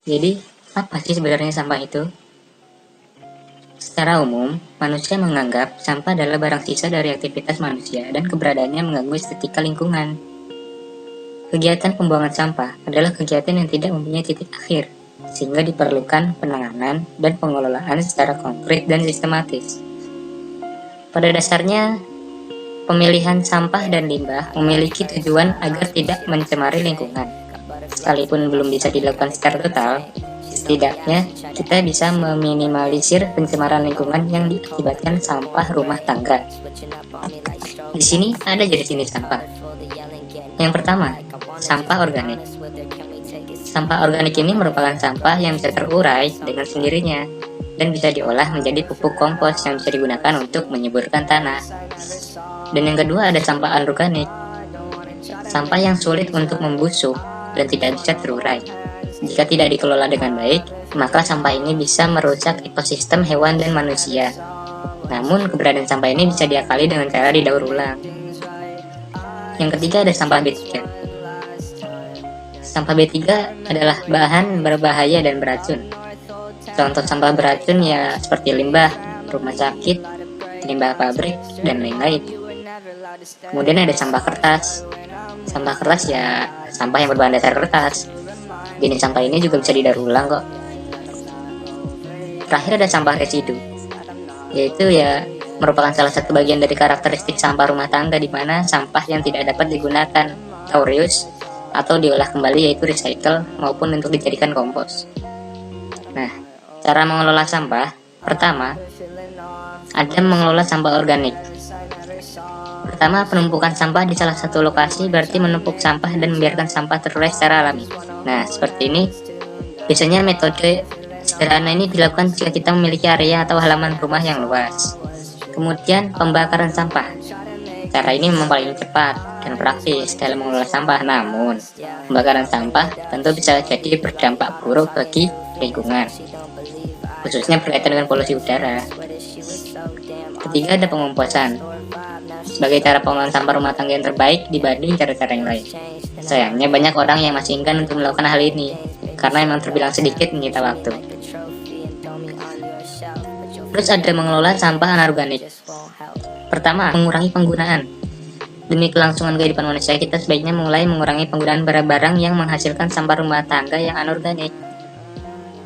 Jadi, apa sih sebenarnya sampah itu? Secara umum, manusia menganggap sampah adalah barang sisa dari aktivitas manusia dan keberadaannya mengganggu estetika lingkungan. Kegiatan pembuangan sampah adalah kegiatan yang tidak mempunyai titik akhir, sehingga diperlukan penanganan dan pengelolaan secara konkret dan sistematis. Pada dasarnya, pemilihan sampah dan limbah memiliki tujuan agar tidak mencemari lingkungan. Sekalipun belum bisa dilakukan secara total, setidaknya kita bisa meminimalisir pencemaran lingkungan yang diakibatkan sampah rumah tangga. Di sini ada jenis-jenis sampah. Yang pertama, sampah organik. Sampah organik ini merupakan sampah yang bisa terurai dengan sendirinya dan bisa diolah menjadi pupuk kompos yang bisa digunakan untuk menyuburkan tanah. Dan yang kedua ada sampah anorganik. Sampah yang sulit untuk membusuk dan tidak bisa terurai. Jika tidak dikelola dengan baik, maka sampah ini bisa merusak ekosistem hewan dan manusia. Namun, keberadaan sampah ini bisa diakali dengan cara didaur ulang. Yang ketiga ada sampah B3. Sampah B3 adalah bahan berbahaya dan beracun. Contoh sampah beracun ya seperti limbah rumah sakit, limbah pabrik, dan lain-lain. Kemudian ada sampah kertas. Sampah kertas ya sampah yang berbahan dasar kertas. Jenis sampah ini juga bisa didaur ulang kok. Terakhir ada sampah residu, yaitu ya merupakan salah satu bagian dari karakteristik sampah rumah tangga di mana sampah yang tidak dapat digunakan atau reuse atau diolah kembali yaitu recycle maupun untuk dijadikan kompos. Nah, cara mengelola sampah, pertama, ada mengelola sampah organik. Pertama, penumpukan sampah di salah satu lokasi berarti menumpuk sampah dan membiarkan sampah terurai secara alami. Nah, seperti ini. Biasanya metode sederhana ini dilakukan jika kita memiliki area atau halaman rumah yang luas. Kemudian, pembakaran sampah. Cara ini memang paling cepat dan praktis dalam mengelola sampah. Namun, pembakaran sampah tentu bisa jadi berdampak buruk bagi lingkungan, khususnya berkaitan dengan polusi udara. Ketiga, ada pengomposan. Sebagai cara pengolahan sampah rumah tangga yang terbaik dibanding cara-cara yang lain. Sayangnya banyak orang yang masih enggan untuk melakukan hal ini karena memang terbilang sedikit menyita waktu. Terus ada mengelola sampah anorganik. Pertama, mengurangi penggunaan. Demi kelangsungan kehidupan manusia, kita sebaiknya mulai mengurangi penggunaan barang-barang yang menghasilkan sampah rumah tangga yang anorganik.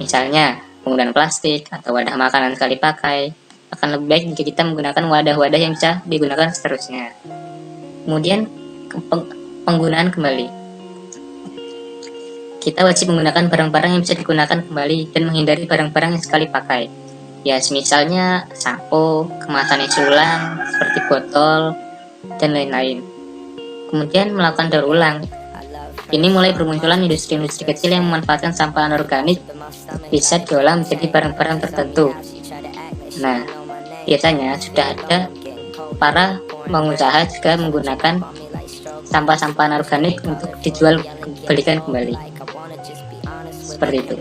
Misalnya, penggunaan plastik atau wadah makanan sekali pakai. Akan lebih baik jika kita menggunakan wadah-wadah yang bisa digunakan seterusnya. Kemudian, penggunaan kembali. Kita wajib menggunakan barang-barang yang bisa digunakan kembali dan menghindari barang-barang yang sekali pakai. Ya, misalnya sampo, kemasan isi ulang, seperti botol, dan lain-lain. Kemudian melakukan daur ulang. Ini mulai bermunculan industri-industri kecil yang memanfaatkan sampah anorganik bisa diolah menjadi barang-barang tertentu. Nah, biasanya sudah ada para pengusaha juga menggunakan sampah-sampah anorganik untuk dijual belikan kembali. Seperti itu.